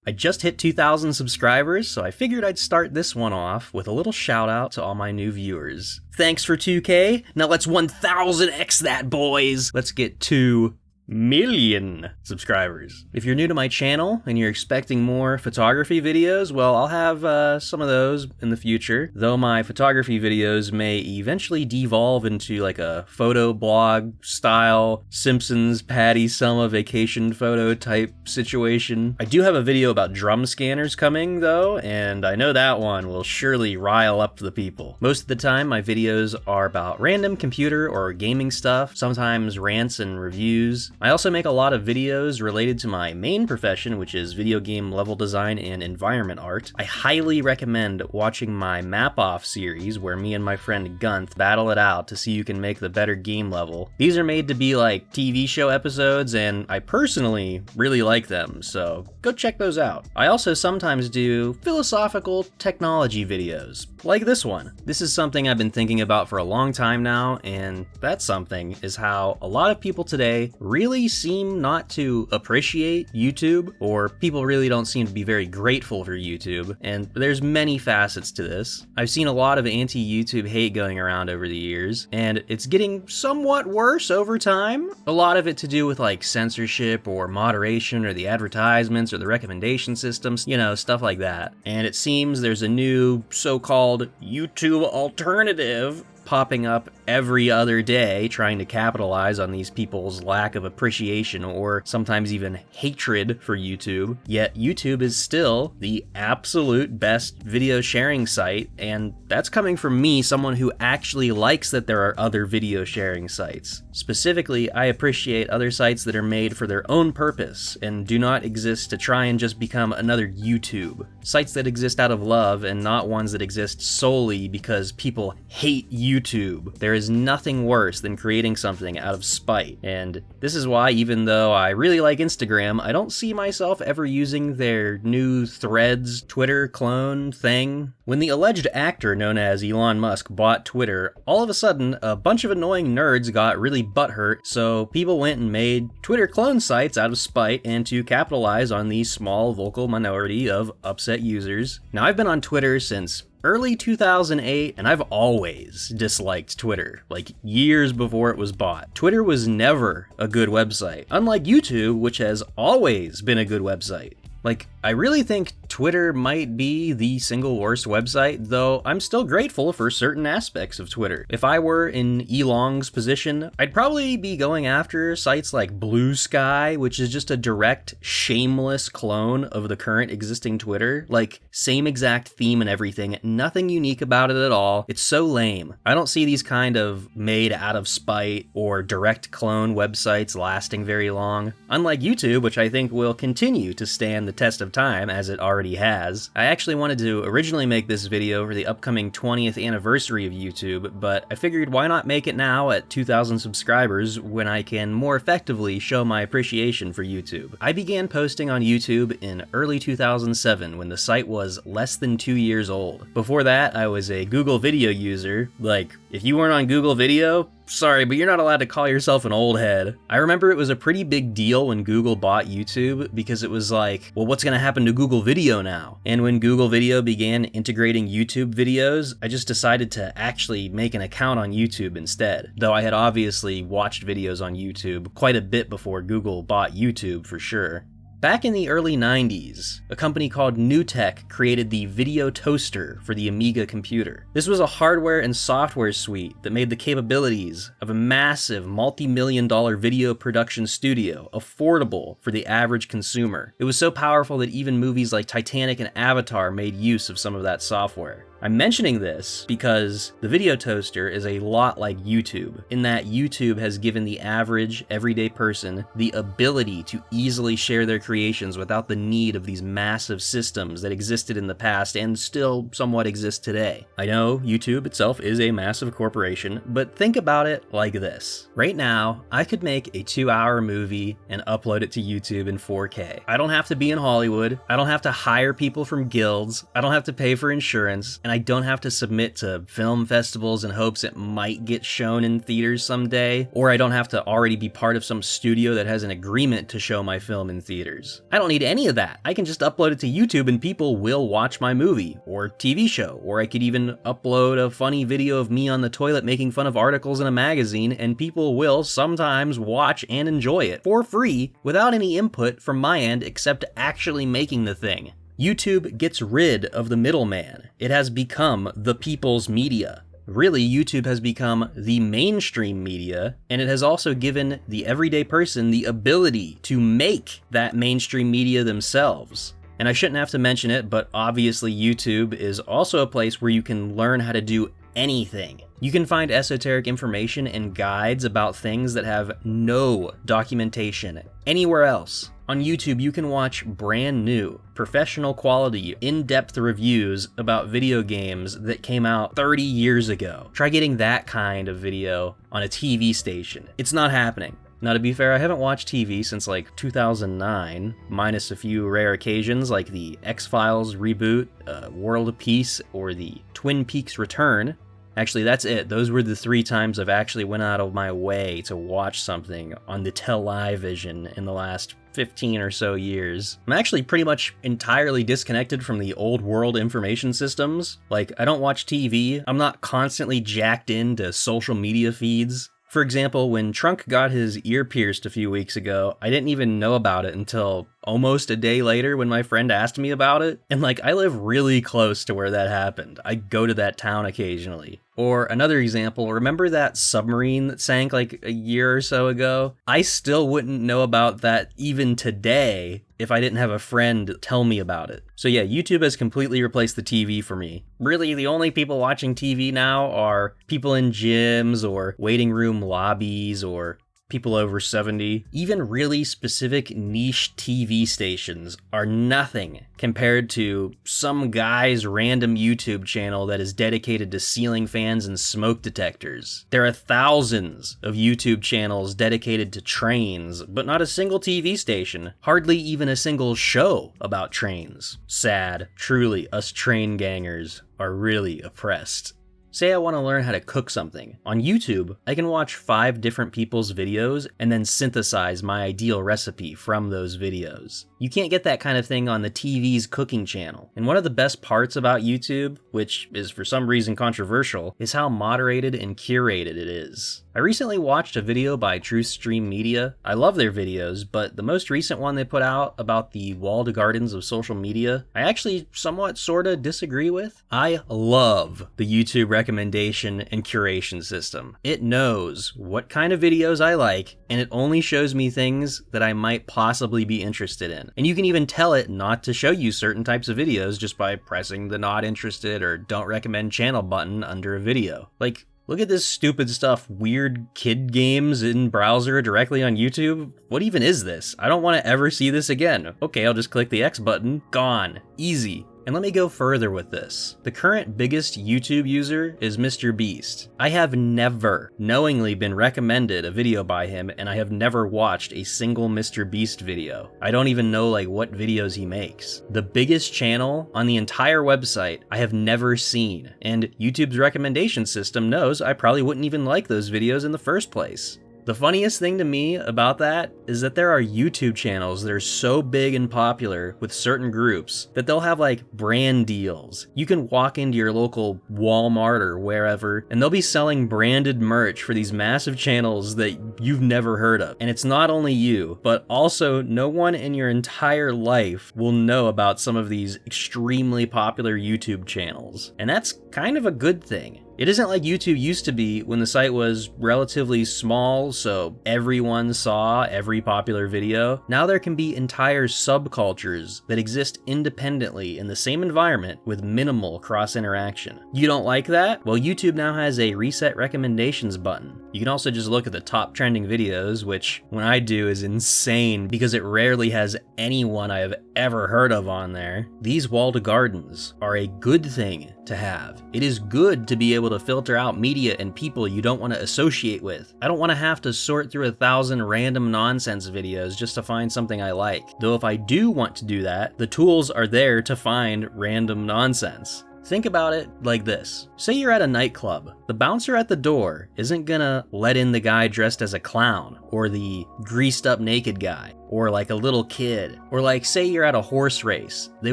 I just hit 2,000 subscribers, so I figured I'd start this one off with a little shout out to all my new viewers. Thanks for 2K, now let's 1,000x that, boys! Let's get 2 million subscribers. If you're new to my channel and you're expecting more photography videos, well, I'll have some of those in the future, though my photography videos may eventually devolve into like a photo blog style Simpsons Patty Selma vacation photo type situation. I do have a video about drum scanners coming though, and I know that one will surely rile up the people. Most of the time my videos are about random computer or gaming stuff, sometimes rants and reviews. I also make a lot of videos related to my main profession, which is video game level design and environment art. I highly recommend watching my Map Off series, where me and my friend Gunth battle it out to see who can make the better game level. These are made to be like TV show episodes, and I personally really like them, so go check those out. I also sometimes do philosophical technology videos, like this one. This is something I've been thinking about for a long time now, and that something is how a lot of people today really seem not to appreciate YouTube, or people really don't seem to be very grateful for YouTube, and there's many facets to this. I've seen a lot of anti-YouTube hate going around over the years, and it's getting somewhat worse over time. A lot of it to do with like censorship or moderation or the advertisements or the recommendation systems, you know, stuff like that. And it seems there's a new so-called YouTube alternative popping up every other day, trying to capitalize on these people's lack of appreciation or sometimes even hatred for YouTube. Yet YouTube is still the absolute best video sharing site, and that's coming from me, someone who actually likes that there are other video sharing sites. Specifically, I appreciate other sites that are made for their own purpose and do not exist to try and just become another YouTube. Sites that exist out of love and not ones that exist solely because people hate YouTube. There is nothing worse than creating something out of spite, and this is why, even though I really like Instagram, I don't see myself ever using their new Threads Twitter clone thing. When the alleged actor known as Elon Musk bought Twitter, all of a sudden a bunch of annoying nerds got really butthurt, so people went and made Twitter clone sites out of spite and to capitalize on the small vocal minority of upset users. Now, I've been on Twitter since early 2008, and I've always disliked Twitter, like years before it was bought. Twitter was never a good website, unlike YouTube, which has always been a good website. Like, I really think Twitter might be the single worst website, though I'm still grateful for certain aspects of Twitter. If I were in Elong's position, I'd probably be going after sites like Blue Sky, which is just a direct, shameless clone of the current existing Twitter. Like, same exact theme and everything, nothing unique about it at all. It's so lame. I don't see these kind of made out of spite or direct clone websites lasting very long. Unlike YouTube, which I think will continue to stand the test of time, as it already has. I actually wanted to originally make this video for the upcoming 20th anniversary of YouTube, but I figured why not make it now at 2,000 subscribers when I can more effectively show my appreciation for YouTube. I began posting on YouTube in early 2007 when the site was less than 2 years old. Before that, I was a Google Video user. Like, if you weren't on Google Video, sorry, but you're not allowed to call yourself an old head. I remember it was a pretty big deal when Google bought YouTube, because it was like, well, what's gonna happen to Google Video now? And when Google Video began integrating YouTube videos, I just decided to actually make an account on YouTube instead. Though I had obviously watched videos on YouTube quite a bit before Google bought YouTube for sure. Back in the early 90s, a company called NewTek created the Video Toaster for the Amiga computer. This was a hardware and software suite that made the capabilities of a massive multi-million-dollar video production studio affordable for the average consumer. It was so powerful that even movies like Titanic and Avatar made use of some of that software. I'm mentioning this because the Video Toaster is a lot like YouTube, in that YouTube has given the average, everyday person the ability to easily share their creations without the need of these massive systems that existed in the past and still somewhat exist today. I know YouTube itself is a massive corporation, but think about it like this. Right now, I could make a 2-hour movie and upload it to YouTube in 4K. I don't have to be in Hollywood, I don't have to hire people from guilds, I don't have to pay for insurance, and and I don't have to submit to film festivals in hopes it might get shown in theaters someday, or I don't have to already be part of some studio that has an agreement to show my film in theaters. I don't need any of that. I can just upload it to YouTube and people will watch my movie or TV show, or I could even upload a funny video of me on the toilet making fun of articles in a magazine, and people will sometimes watch and enjoy it for free without any input from my end except actually making the thing. YouTube gets rid of the middleman. It has become the people's media. Really, YouTube has become the mainstream media, and it has also given the everyday person the ability to make that mainstream media themselves. And I shouldn't have to mention it, but obviously YouTube is also a place where you can learn how to do anything. You can find esoteric information and guides about things that have no documentation anywhere else. On YouTube, you can watch brand new, professional quality, in-depth reviews about video games that came out 30 years ago. Try getting that kind of video on a TV station. It's not happening. Now, to be fair, I haven't watched TV since like 2009, minus a few rare occasions like the X-Files reboot, World of Peace, or the Twin Peaks Return. Actually, that's it. Those were the 3 times I've actually went out of my way to watch something on the television in the last 15 or so years. I'm actually pretty much entirely disconnected from the old world information systems. Like, I don't watch TV. I'm not constantly jacked into social media feeds. For example, when Trunk got his ear pierced a few weeks ago, I didn't even know about it until almost a day later when my friend asked me about it. And like, I live really close to where that happened. I go to that town occasionally. Or another example, remember that submarine that sank like a year or so ago? I still wouldn't know about that even today if I didn't have a friend tell me about it. So yeah, YouTube has completely replaced the TV for me. Really, the only people watching TV now are people in gyms or waiting room lobbies or people over 70. Even really specific niche TV stations are nothing compared to some guy's random YouTube channel that is dedicated to ceiling fans and smoke detectors. There are thousands of YouTube channels dedicated to trains, but not a single TV station, hardly even a single show about trains. Sad. Truly, us train gangers are really oppressed. Say I want to learn how to cook something. On YouTube, I can watch 5 different people's videos and then synthesize my ideal recipe from those videos. You can't get that kind of thing on the TV's cooking channel. And one of the best parts about YouTube, which is for some reason controversial, is how moderated and curated it is. I recently watched a video by Truth Stream Media. I love their videos, but the most recent one they put out about the walled gardens of social media, I actually somewhat sorta disagree with. I love the YouTube recommendation and curation system. It knows what kind of videos I like, and it only shows me things that I might possibly be interested in. And you can even tell it not to show you certain types of videos just by pressing the not interested or don't recommend channel button under a video. Like, look at this stupid stuff, weird kid games in browser directly on YouTube. What even is this? I don't want to ever see this again. Okay, I'll just click the X button. Gone. Easy. And let me go further with this. The current biggest YouTube user is Mr. Beast. I have never knowingly been recommended a video by him, and I have never watched a single Mr. Beast video. I don't even know like what videos he makes. The biggest channel on the entire website I have never seen, and YouTube's recommendation system knows I probably wouldn't even like those videos in the first place. The funniest thing to me about that is that there are YouTube channels that are so big and popular with certain groups that they'll have like brand deals. You can walk into your local Walmart or wherever and they'll be selling branded merch for these massive channels that you've never heard of. And it's not only you, but also no one in your entire life will know about some of these extremely popular YouTube channels. And that's kind of a good thing. It isn't like YouTube used to be when the site was relatively small, so everyone saw every popular video. Now there can be entire subcultures that exist independently in the same environment with minimal cross-interaction. You don't like that? Well, YouTube now has a reset recommendations button. You can also just look at the top trending videos, which when I do is insane because it rarely has anyone I have ever heard of on there. These walled gardens are a good thing to have. It is good to be able to filter out media and people you don't want to associate with. I don't want to have to sort through 1,000 random nonsense videos just to find something I like. Though if I do want to do that, the tools are there to find random nonsense. Think about it like this. Say you're at a nightclub. The bouncer at the door isn't gonna let in the guy dressed as a clown, or the greased up naked guy, or like a little kid, or like say you're at a horse race. They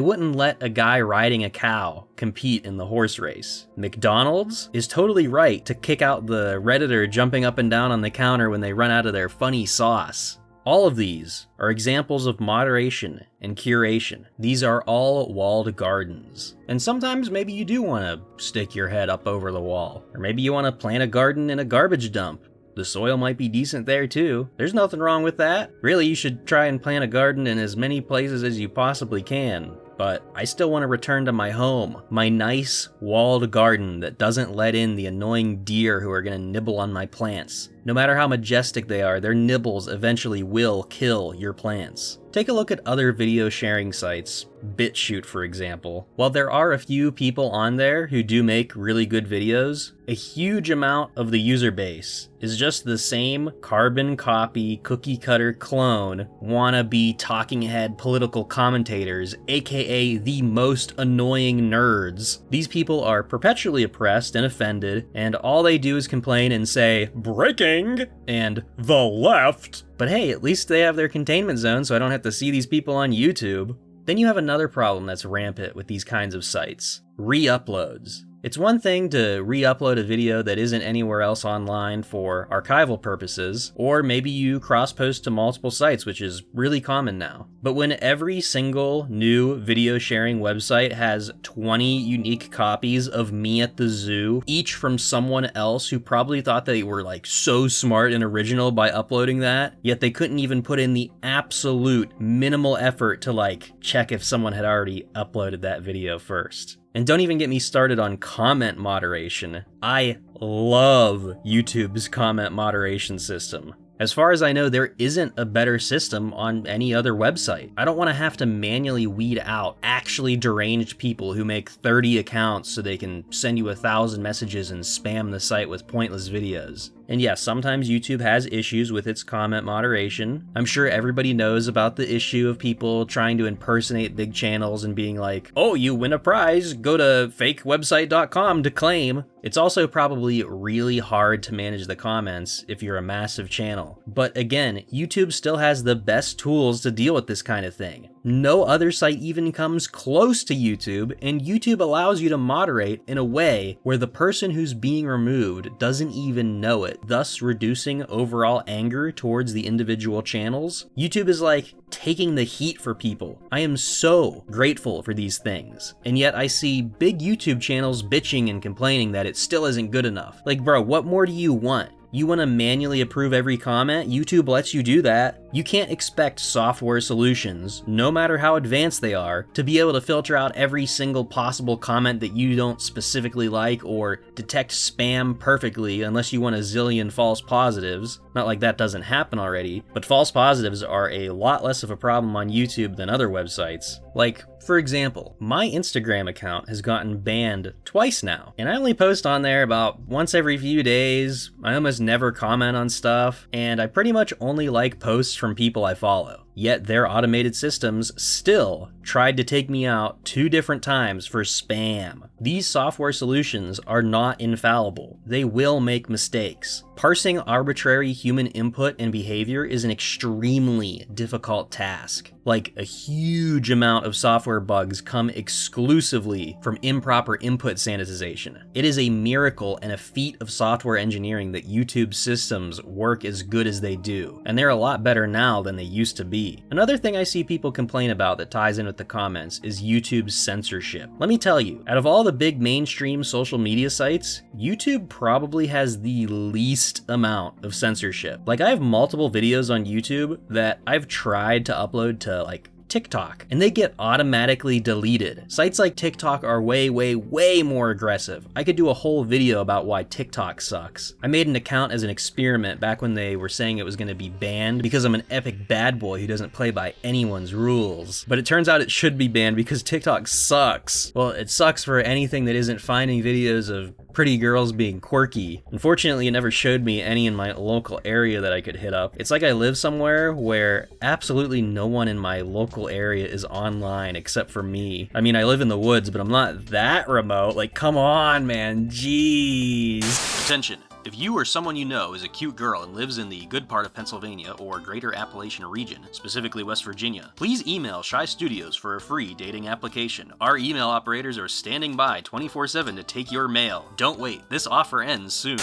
wouldn't let a guy riding a cow compete in the horse race. McDonald's is totally right to kick out the Redditor jumping up and down on the counter when they run out of their funny sauce. All of these are examples of moderation and curation. These are all walled gardens. And sometimes maybe you do want to stick your head up over the wall, or maybe you want to plant a garden in a garbage dump. The soil might be decent there too. There's nothing wrong with that. Really, you should try and plant a garden in as many places as you possibly can. But I still want to return to my home, my nice walled garden that doesn't let in the annoying deer who are going to nibble on my plants. No matter how majestic they are, their nibbles eventually will kill your plants. Take a look at other video sharing sites, BitChute for example. While there are a few people on there who do make really good videos, a huge amount of the user base is just the same carbon copy, cookie cutter clone, wannabe talking head political commentators, aka the most annoying nerds. These people are perpetually oppressed and offended, and all they do is complain and say, breaking, and the left. But hey, at least they have their containment zone, so I don't have to see these people on YouTube. Then you have another problem that's rampant with these kinds of sites: re-uploads. It's one thing to re-upload a video that isn't anywhere else online for archival purposes, or maybe you cross-post to multiple sites, which is really common now. But when every single new video sharing website has 20 unique copies of me at the zoo, each from someone else who probably thought they were like so smart and original by uploading that, yet they couldn't even put in the absolute minimal effort to like check if someone had already uploaded that video first. And don't even get me started on comment moderation. I love YouTube's comment moderation system. As far as I know, there isn't a better system on any other website. I don't want to have to manually weed out actually deranged people who make 30 accounts so they can send you 1,000 messages and spam the site with pointless videos. And yes, sometimes YouTube has issues with its comment moderation. I'm sure everybody knows about the issue of people trying to impersonate big channels and being like, oh, you win a prize, go to fakewebsite.com to claim. It's also probably really hard to manage the comments if you're a massive channel. But again, YouTube still has the best tools to deal with this kind of thing. No other site even comes close to YouTube, and YouTube allows you to moderate in a way where the person who's being removed doesn't even know it, thus reducing overall anger towards the individual channels. YouTube is like taking the heat for people. I am so grateful for these things, and yet I see big YouTube channels bitching and complaining that it still isn't good enough. Like, bro, what more do you want? You want to manually approve every comment? YouTube lets you do that. You can't expect software solutions, no matter how advanced they are, to be able to filter out every single possible comment that you don't specifically like or detect spam perfectly unless you want a zillion false positives. Not like that doesn't happen already, but false positives are a lot less of a problem on YouTube than other websites. Like, for example, my Instagram account has gotten banned twice now, and I only post on there about once every few days. I almost never comment on stuff, and I pretty much only like posts from people I follow. Yet their automated systems still tried to take me out 2 different times for spam. These software solutions are not infallible. They will make mistakes. Parsing arbitrary human input and behavior is an extremely difficult task. Like, a huge amount of software bugs come exclusively from improper input sanitization. It is a miracle and a feat of software engineering that YouTube systems work as good as they do, and they're a lot better now than they used to be. Another thing I see people complain about that ties in with the comments is YouTube's censorship. Let me tell you, out of all the big mainstream social media sites, YouTube probably has the least amount of censorship. Like, I have multiple videos on YouTube that I've tried to upload to like TikTok, and they get automatically deleted. Sites like TikTok are way more aggressive. I could do a whole video about why TikTok sucks. I made an account as an experiment back when they were saying it was going to be banned because I'm an epic bad boy who doesn't play by anyone's rules. But it turns out it should be banned because TikTok sucks. Well, it sucks for anything that isn't finding videos of pretty girls being quirky. Unfortunately, it never showed me any in my local area that I could hit up. It's like I live somewhere where absolutely no one in my local area is online except for me. I mean, I live in the woods, but I'm not that remote. Like, come on, man, jeez. Attention. If you or someone you know is a cute girl and lives in the good part of Pennsylvania or greater Appalachian region, specifically West Virginia, please email Shy Studios for a free dating application. Our email operators are standing by 24/7 to take your mail. Don't wait, this offer ends soon.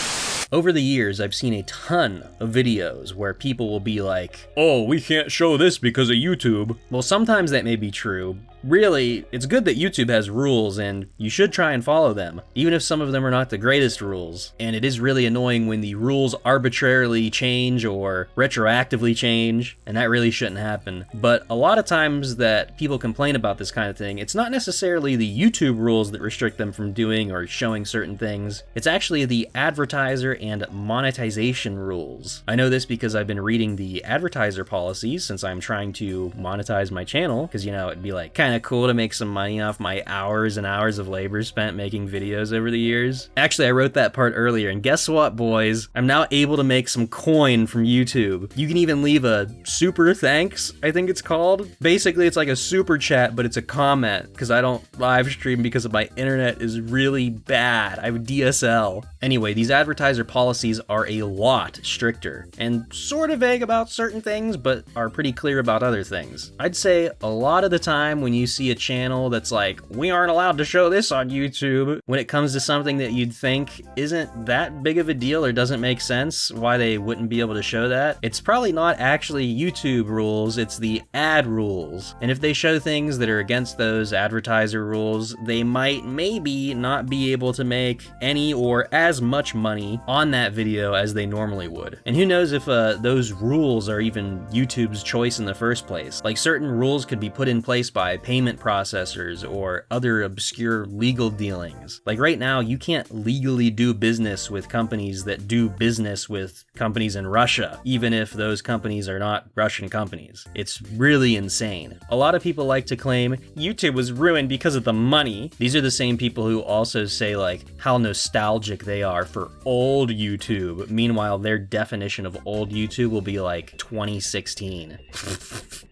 Over the years, I've seen a ton of videos where people will be like, oh, we can't show this because of YouTube. Well, sometimes that may be true. Really, it's good that YouTube has rules and you should try and follow them, even if some of them are not the greatest rules. And it is really annoying when the rules arbitrarily change or retroactively change, and that really shouldn't happen. But a lot of times that people complain about this kind of thing, it's not necessarily the YouTube rules that restrict them from doing or showing certain things. It's actually the advertiser and monetization rules. I know this because I've been reading the advertiser policies since I'm trying to monetize my channel, because, you know, it'd be like kind of cool to make some money off my hours and hours of labor spent making videos over the years. Actually, I wrote that part earlier, and guess what, boys? I'm now able to make some coin from YouTube. You can even leave a super thanks, I think it's called. Basically, it's like a super chat, but it's a comment, because I don't live stream because my internet is really bad. I have DSL. Anyway, these advertiser policies are a lot stricter, and sort of vague about certain things, but are pretty clear about other things. I'd say a lot of the time when you see a channel that's like, we aren't allowed to show this on YouTube, when it comes to something that you'd think isn't that big of a deal or doesn't make sense why they wouldn't be able to show that, it's probably not actually YouTube rules, it's the ad rules. And if they show things that are against those advertiser rules, they might maybe not be able to make any or as much money on that video as they normally would. And who knows if those rules are even YouTube's choice in the first place. Like, certain rules could be put in place by payment processors or other obscure legal dealings. Like right now, you can't legally do business with companies that do business with companies in Russia, even if those companies are not Russian companies. It's really insane. A lot of people like to claim YouTube was ruined because of the money. These are the same people who also say like how nostalgic they are for old YouTube. Meanwhile, their definition of old YouTube will be like 2016.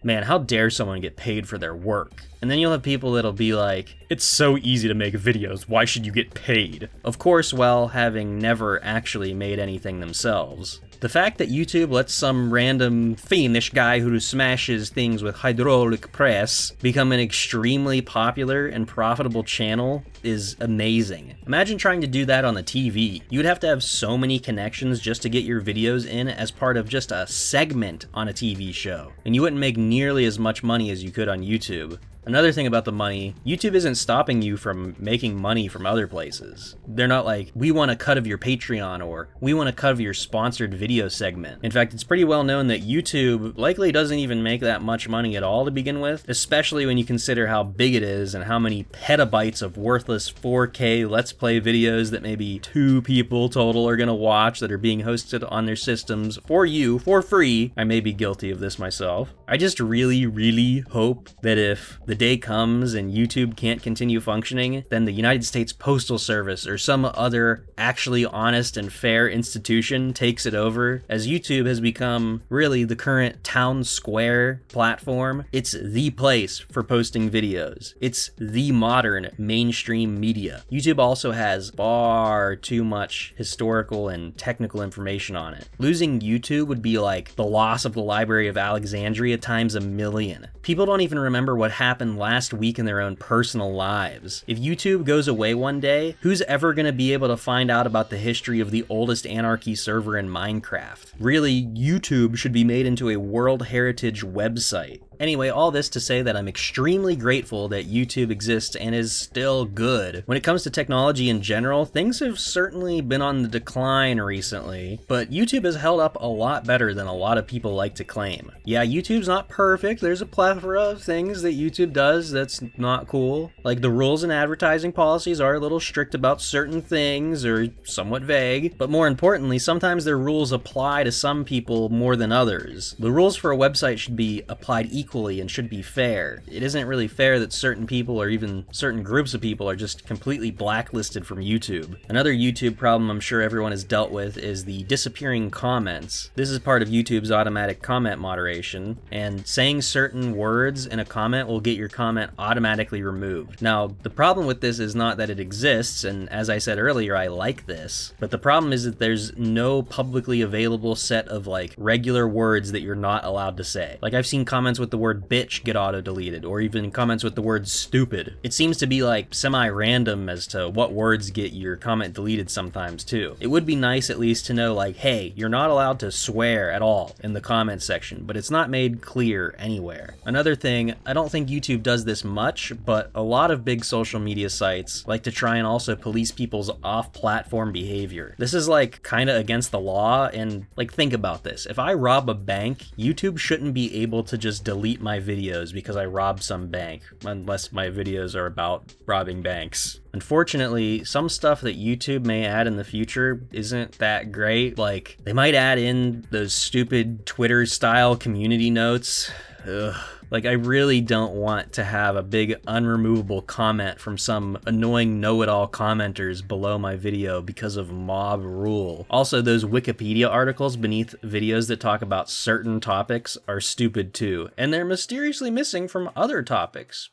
Man, how dare someone get paid for their work? And then you'll have people that'll be like, it's so easy to make videos, why should you get paid? Of course, while having never actually made anything themselves. The fact that YouTube lets some random Finnish guy who smashes things with hydraulic press become an extremely popular and profitable channel is amazing. Imagine trying to do that on the TV. You would have to have so many connections just to get your videos in as part of just a segment on a TV show. And you wouldn't make nearly as much money as you could on YouTube. Another thing about the money, YouTube isn't stopping you from making money from other places. They're not like, we want a cut of your Patreon or we want a cut of your sponsored video segment. In fact, it's pretty well known that YouTube likely doesn't even make that much money at all to begin with, especially when you consider how big it is and how many petabytes of worthless 4K Let's Play videos that maybe 2 people total are gonna watch that are being hosted on their systems for you, for free. I may be guilty of this myself. I just really hope that if the day comes and YouTube can't continue functioning, then the United States Postal Service or some other actually honest and fair institution takes it over, as YouTube has become really the current town square platform. It's the place for posting videos. It's the modern mainstream media. YouTube also has far too much historical and technical information on it. Losing YouTube would be like the loss of the Library of Alexandria times a million. People don't even remember what happened last week in their own personal lives. If YouTube goes away one day, who's ever going to be able to find out about the history of the oldest anarchy server in Minecraft? Really, YouTube should be made into a World Heritage website. Anyway, all this to say that I'm extremely grateful that YouTube exists and is still good. When it comes to technology in general, things have certainly been on the decline recently, but YouTube has held up a lot better than a lot of people like to claim. Yeah, YouTube's not perfect. There's a plethora of things that YouTube does that's not cool. Like the rules and advertising policies are a little strict about certain things or somewhat vague, but more importantly, sometimes their rules apply to some people more than others. The rules for a website should be applied equally equally and should be fair. It isn't really fair that certain people or even certain groups of people are just completely blacklisted from YouTube. Another YouTube problem I'm sure everyone has dealt with is the disappearing comments. This is part of YouTube's automatic comment moderation, and saying certain words in a comment will get your comment automatically removed. Now, the problem with this is not that it exists, and as I said earlier, I like this, but the problem is that there's no publicly available set of like regular words that you're not allowed to say. Like I've seen comments with the word bitch get auto-deleted, or even comments with the word stupid. It seems to be like semi-random as to what words get your comment deleted sometimes too. It would be nice at least to know like, hey, you're not allowed to swear at all in the comment section, but it's not made clear anywhere. Another thing, I don't think YouTube does this much, but a lot of big social media sites like to try and also police people's off-platform behavior. This is like kind of against the law, and like think about this. If I rob a bank, YouTube shouldn't be able to just delete my videos because I robbed some bank, unless my videos are about robbing banks. Unfortunately, some stuff that YouTube may add in the future isn't that great. Like, they might add in those stupid Twitter-style community notes. Ugh. Like, I really don't want to have a big unremovable comment from some annoying know-it-all commenters below my video because of mob rule. Also, those Wikipedia articles beneath videos that talk about certain topics are stupid too, and they're mysteriously missing from other topics.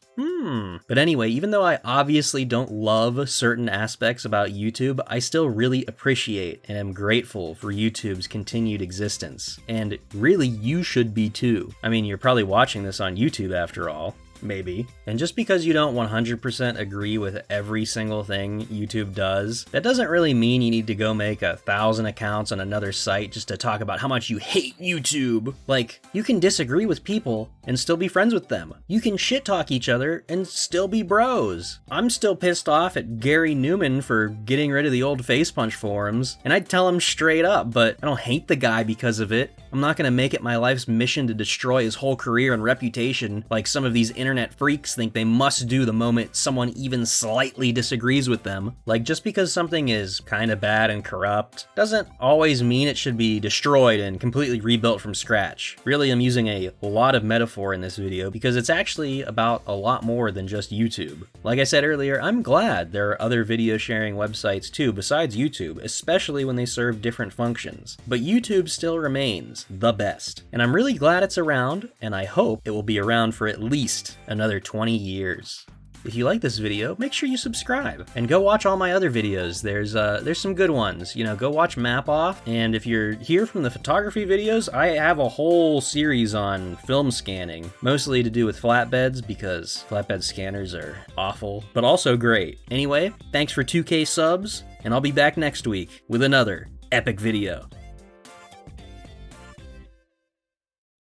But anyway, even though I obviously don't love certain aspects about YouTube, I still really appreciate and am grateful for YouTube's continued existence. And really, you should be too. I mean, you're probably watching this on YouTube after all. Maybe. And just because you don't 100% agree with every single thing YouTube does, that doesn't really mean you need to go make 1,000 accounts on another site just to talk about how much you hate YouTube. Like, you can disagree with people and still be friends with them. You can shit talk each other and still be bros. I'm still pissed off at Gary Newman for getting rid of the old Face Punch forums, and I'd tell him straight up, but I don't hate the guy because of it. I'm not gonna make it my life's mission to destroy his whole career and reputation like some of these internet freaks think they must do the moment someone even slightly disagrees with them. Like, just because something is kinda bad and corrupt doesn't always mean it should be destroyed and completely rebuilt from scratch. Really, I'm using a lot of metaphor in this video because it's actually about a lot more than just YouTube. Like I said earlier, I'm glad there are other video sharing websites too besides YouTube, especially when they serve different functions. But YouTube still remains the best. And I'm really glad it's around, and I hope it will be around for at least another 20 years. If you like this video, make sure you subscribe and go watch all my other videos. There's some good ones. You know, go watch Map Off, and if you're here from the photography videos, I have a whole series on film scanning, mostly to do with flatbeds because flatbed scanners are awful, but also great. Anyway, thanks for 2K subs, and I'll be back next week with another epic video.